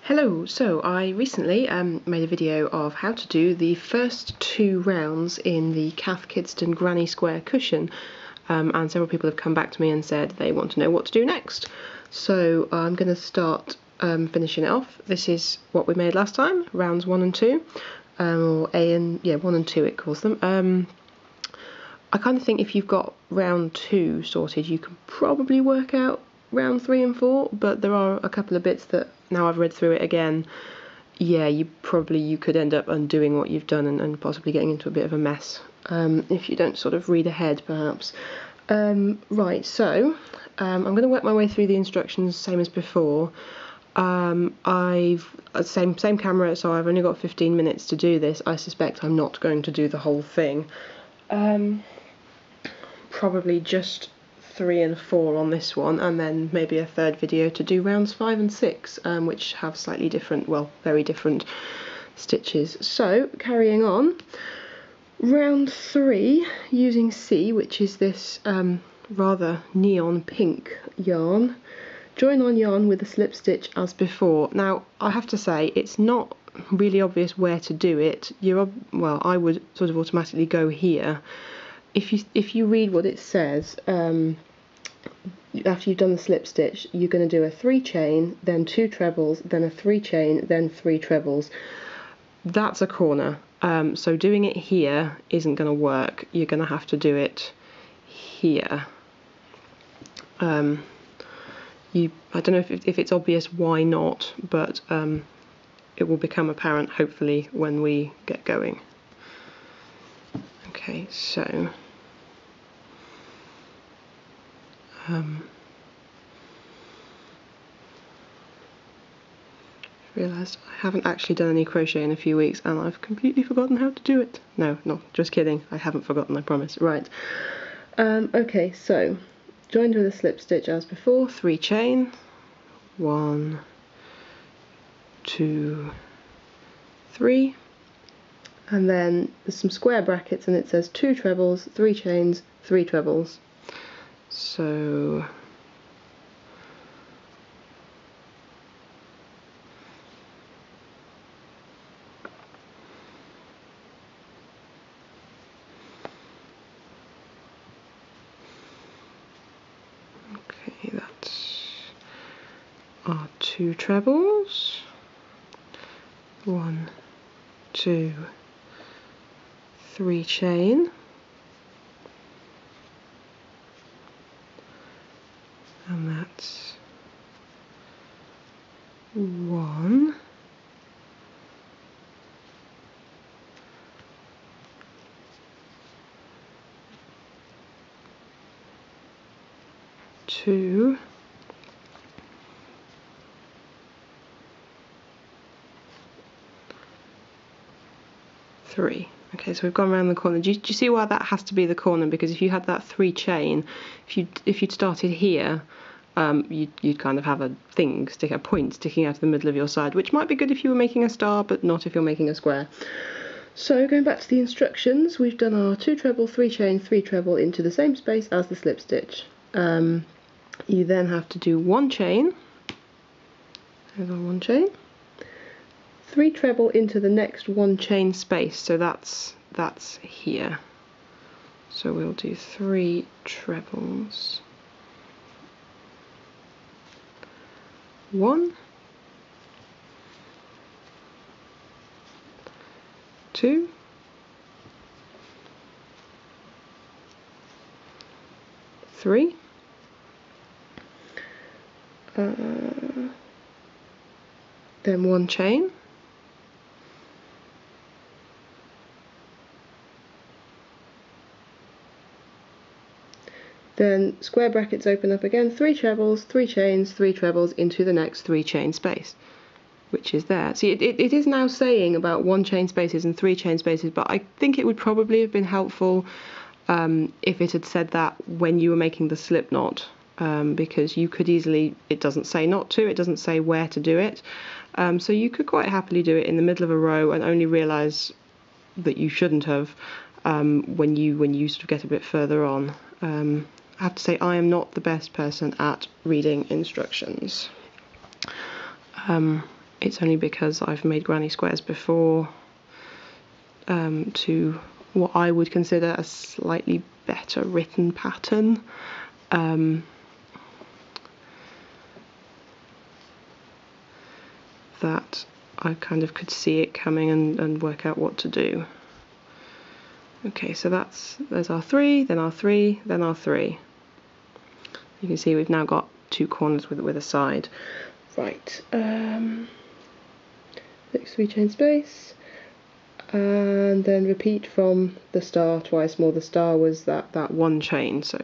Hello, so I recently made a video of how to do the first 2 rounds in the Cath Kidston Granny Square cushion, and several people have come back to me and said they want to know what to do next. So I'm going to start finishing it off. This is what we made last time, rounds 1 and 2, or 1 and 2 it calls them. I kind of think if you've got round 2 sorted, you can probably work out round 3 and 4, but there are a couple of bits that, now I've read through it again, yeah, you could end up undoing what you've done and possibly getting into a bit of a mess if you don't sort of read ahead, perhaps. Right, so I'm going to work my way through the instructions, same as before. Same camera, so I've only got 15 minutes to do this. I suspect I'm not going to do the whole thing. Probably just 3 and 4 on this one, and then maybe a third video to do rounds 5 and 6, which have slightly different, well, very different stitches. So, carrying on, round 3, using C, which is this rather neon pink yarn, join on yarn with a slip stitch as before. Now, I have to say, it's not really obvious where to do it. Well, I would sort of automatically go here. If you read what it says, after you've done the slip stitch, you're going to do a 3 chain, then 2 trebles, then a 3 chain, then 3 trebles. That's a corner, so doing it here isn't going to work. You're going to have to do it here. I don't know if it's obvious why not, but it will become apparent hopefully when we get going. Okay, so realised I haven't actually done any crochet in a few weeks and I've completely forgotten how to do it. No, just kidding, I haven't forgotten, I promise. Right, okay, so joined with a slip stitch as before, 3 chain, 1, 2, 3, and then there's some square brackets and it says 2 trebles, 3 chains, 3 trebles. So okay, that's our 2 trebles, 1, 2, 3 chain, and that's 1, 2, 3. Okay, so we've gone around the corner. Do you see why that has to be the corner? Because if you had that 3 chain, if you'd started here, you'd kind of have a point sticking out of the middle of your side, which might be good if you were making a star, but not if you're making a square. So going back to the instructions, we've done our 2 treble, 3 chain, 3 treble into the same space as the slip stitch. You then have to do 1 chain, there's our 1 chain, 3 treble into the next 1 chain space, so that's here. So we'll do 3 trebles, 1, 2, 3, then 1 chain, then square brackets open up again, 3 trebles, 3 chains, 3 trebles into the next 3 chain space, which is there. See, it is now saying about 1 chain spaces and 3 chain spaces, but I think it would probably have been helpful if it had said that when you were making the slip knot, because you could easily, it doesn't say not to, it doesn't say where to do it, so you could quite happily do it in the middle of a row and only realise that you shouldn't have when you sort of get a bit further on. I have to say I am not the best person at reading instructions. It's only because I've made granny squares before to what I would consider a slightly better written pattern. That I kind of could see it coming and work out what to do. Okay, so there's our 3, then our 3, then our 3. You can see we've now got 2 corners with a side. Right, next 3 chain space, and then repeat from the star twice more. The star was that 1 chain, so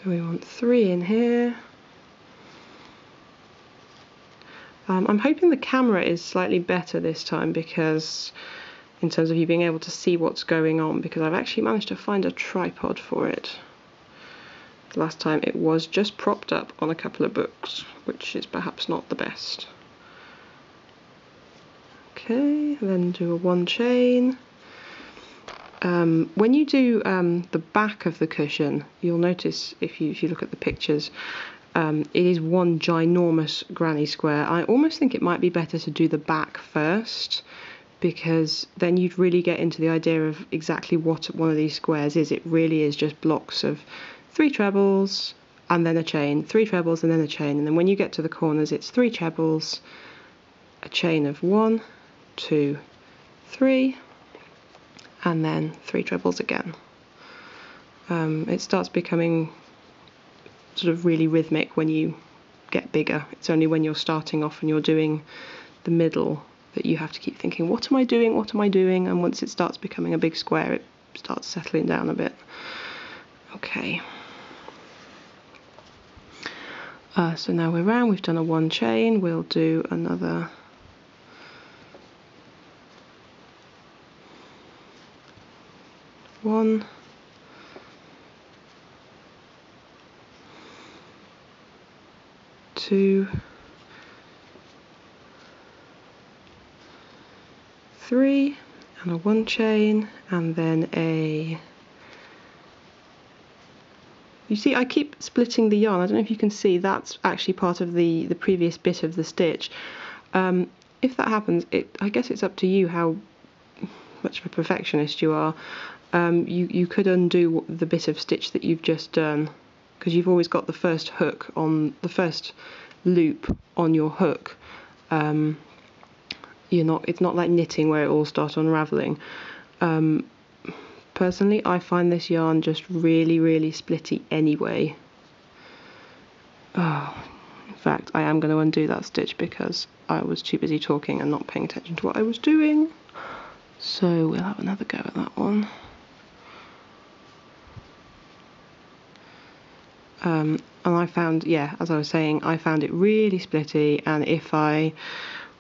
we want 3 in here. I'm hoping the camera is slightly better this time, because in terms of you being able to see what's going on, because I've actually managed to find a tripod for it. Last time it was just propped up on a couple of books, which is perhaps not the best. Okay, then do a 1 chain. When you do the back of the cushion, you'll notice if you look at the pictures, it is one ginormous granny square. I almost think it might be better to do the back first, because then you'd really get into the idea of exactly what one of these squares is. It really is just blocks of 3 trebles and then a chain, 3 trebles and then a chain, and then when you get to the corners it's 3 trebles, a chain of 1, 2, 3, and then 3 trebles again. It starts becoming sort of really rhythmic when you get bigger. It's only when you're starting off and you're doing the middle that you have to keep thinking, what am I doing, what am I doing? And once it starts becoming a big square, it starts settling down a bit. Okay. So now we're round, we've done a 1 chain, we'll do another 1, 2, 3, and a 1 chain, and then a... You see, I keep splitting the yarn. I don't know if you can see, that's actually part of the previous bit of the stitch. If that happens, I guess it's up to you how much of a perfectionist you are. You could undo the bit of stitch that you've just done, because you've always got the first hook on the first loop on your hook. It's not like knitting where it all starts unraveling. Personally, I find this yarn just really, really splitty anyway. Oh, in fact, I am going to undo that stitch because I was too busy talking and not paying attention to what I was doing. So we'll have another go at that one. And I found, yeah, as I was saying, I found it really splitty, and if I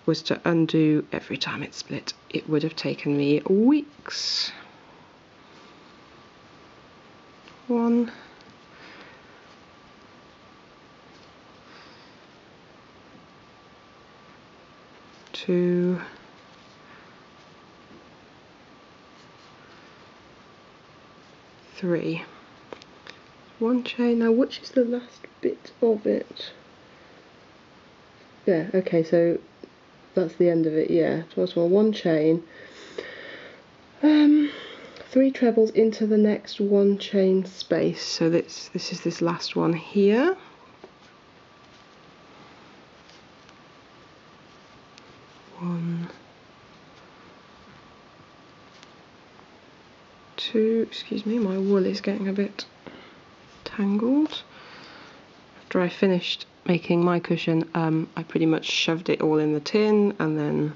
was to undo every time it split, it would have taken me weeks. 1, 2, 3, 1 chain. Now which is the last bit of it? Yeah, okay, so that's the end of it, yeah. So it's 1 chain, 3 trebles into the next 1 chain space. So this is this last one here. One, 2, excuse me, my wool is getting a bit tangled. After I finished making my cushion, I pretty much shoved it all in the tin and then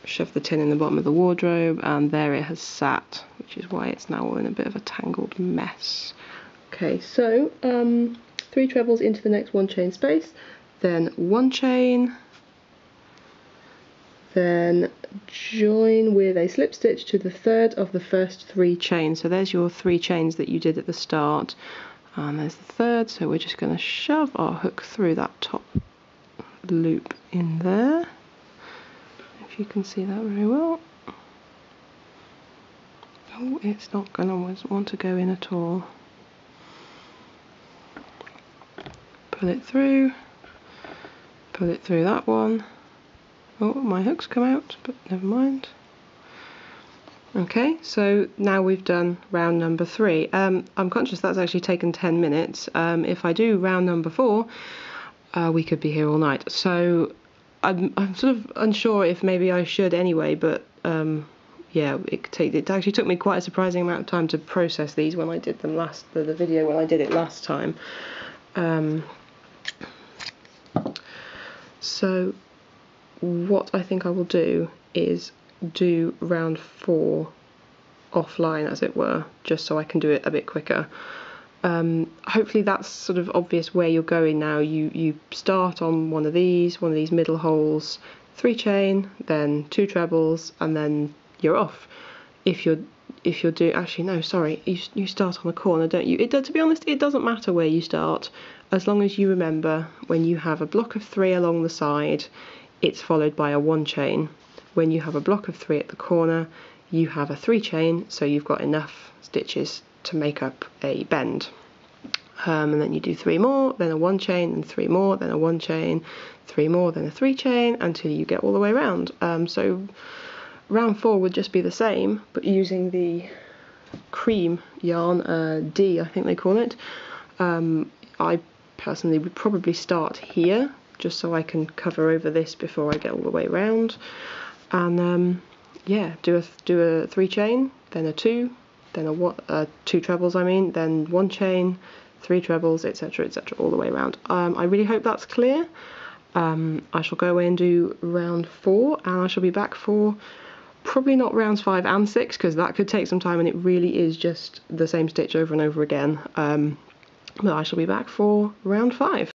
shoved the tin in the bottom of the wardrobe, and there it has sat, which is why it's now all in a bit of a tangled mess. Okay, so 3 trebles into the next 1 chain space, then 1 chain, then join with a slip stitch to the third of the first 3 chains. So there's your 3 chains that you did at the start, and there's the third, so we're just going to shove our hook through that top loop in there. If you can see that very well. Oh, it's not going to want to go in at all. pull it through that one. Oh, my hook's come out, but never mind. Okay, so now we've done round number 3. I'm conscious that's actually taken 10 minutes. If I do round number 4, we could be here all night. So I'm sort of unsure if maybe I should anyway, but yeah, it actually took me quite a surprising amount of time to process these when I did them the video when I did it last time. So what I think I will do is do round 4 offline, as it were, just so I can do it a bit quicker. Hopefully that's sort of obvious where you're going now. You start on one of these middle holes, 3 chain, then 2 trebles, and then you're off. If you're doing, actually no, sorry, you start on the corner, don't you? To be honest, it doesn't matter where you start, as long as you remember when you have a block of 3 along the side, it's followed by a 1 chain. When you have a block of 3 at the corner, you have a 3 chain, so you've got enough stitches to make up a bend. And then you do 3 more, then a 1 chain, and 3 more, then a 1 chain, 3 more, then a 3 chain, until you get all the way around. So round 4 would just be the same, but using the cream yarn, D I think they call it. I personally would probably start here, just so I can cover over this before I get all the way around. And yeah, do a 3 chain, then a 2, then a 2 trebles, I mean, then 1 chain, 3 trebles, etc., etc., all the way around. I really hope that's clear. I shall go away and do round 4, and I shall be back for probably not rounds 5 and 6, because that could take some time, and it really is just the same stitch over and over again. But I shall be back for round 5.